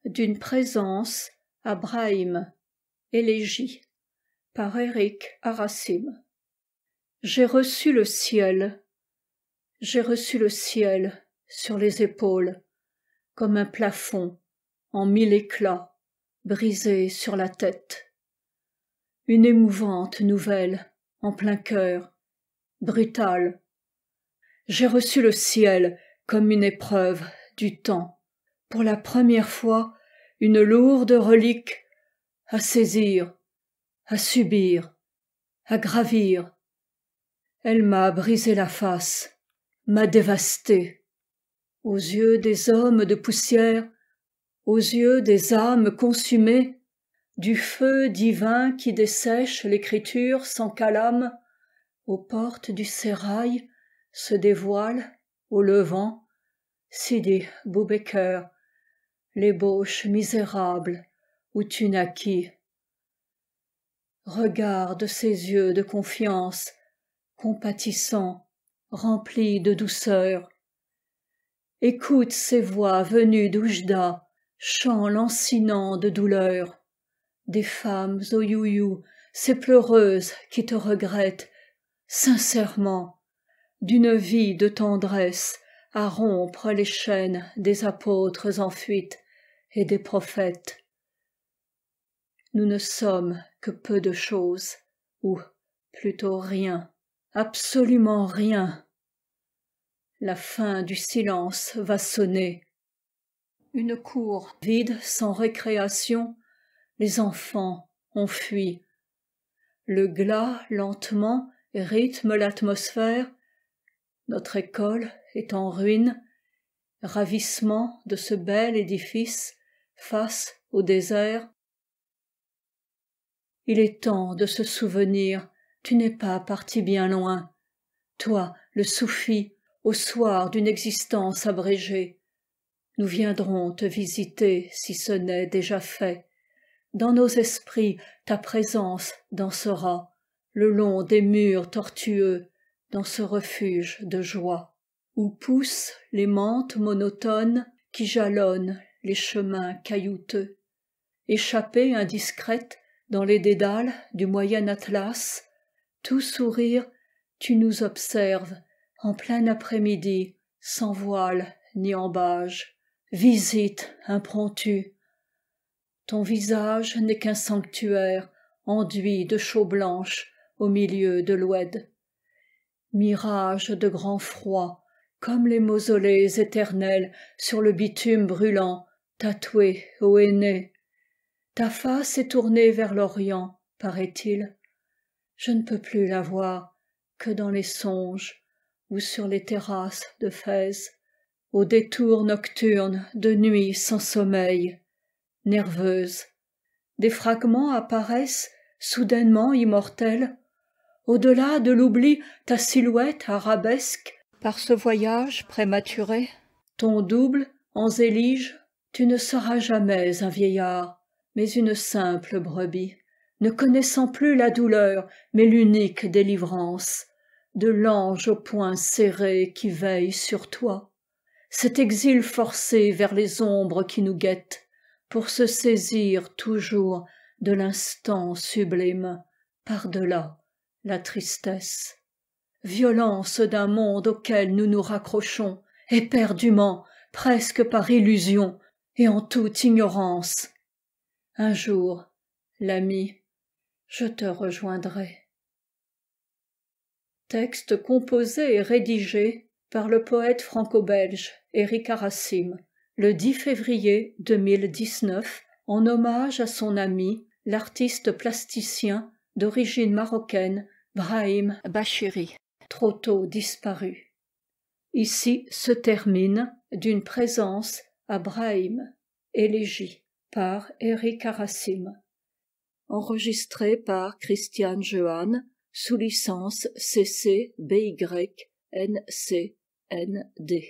d'une présence à Brahim, élégie, par Éric Aracim. J'ai reçu le ciel sur les épaules, comme un plafond en 1000 éclats, brisé sur la tête. Une émouvante nouvelle en plein cœur, brutale. J'ai reçu le ciel comme une épreuve du temps. Pour la première fois, une lourde relique à saisir, à subir, à gravir. Elle m'a brisé la face, m'a dévasté. Aux yeux des hommes de poussière, aux yeux des âmes consumées, du feu divin qui dessèche l'écriture sans calame, aux portes du sérail se dévoile, au levant, Sidi Boubaker, l'ébauche misérable où tu naquis. Regarde ces yeux de confiance, compatissants, remplis de douceur. Écoute ces voix venues d'Oujda, chant lancinant de douleur. Des femmes au you-you, ces pleureuses qui te regrettent, sincèrement, d'une vie de tendresse, à rompre les chaînes des apôtres en fuite et des prophètes. Nous ne sommes que peu de choses, ou plutôt rien, absolument rien. La fin du silence va sonner. Une cour vide sans récréation, les enfants ont fui. Le glas lentement rythme l'atmosphère. Notre école est en ruine, ravissement de ce bel édifice face au désert. Il est temps de se souvenir, tu n'es pas parti bien loin. Toi, le soufi, au soir d'une existence abrégée. Nous viendrons te visiter si ce n'est déjà fait. Dans nos esprits, ta présence dansera, le long des murs tortueux, dans ce refuge de joie, où poussent les menthes monotones qui jalonnent les chemins caillouteux. Échappée indiscrète dans les dédales du moyen Atlas, tout sourire, tu nous observes en plein après-midi, sans voile ni embâge. Visite impromptue. Ton visage n'est qu'un sanctuaire enduit de chaux blanches au milieu de l'oued. Mirage de grand froid, comme les mausolées éternels sur le bitume brûlant, tatoué au henné. Ta face est tournée vers l'Orient, paraît-il. Je ne peux plus la voir que dans les songes ou sur les terrasses de Fès, au détour nocturne de nuits sans sommeil, nerveuses. Des fragments apparaissent, soudainement immortels. Au-delà de l'oubli, ta silhouette arabesque, par ce voyage prématuré. Ton double, en zélige, tu ne seras jamais un vieillard, mais une simple brebis, ne connaissant plus la douleur, mais l'unique délivrance, de l'ange au poing serré qui veille sur toi. Cet exil forcé vers les ombres qui nous guettent, pour se saisir toujours de l'instant sublime, par-delà la tristesse. Violence d'un monde auquel nous nous raccrochons, éperdument, presque par illusion, et en toute ignorance. Un jour, l'ami, je te rejoindrai. Texte composé et rédigé par le poète franco-belge Éric Aracim, le 10 février 2019, en hommage à son ami, l'artiste plasticien d'origine marocaine Brahim Bachiri, trop tôt disparu. Ici se termine D'une présence à Brahim, élégie, par Éric Aracim. Enregistré par Christiane Jeanne, sous licence CC BY NC ND.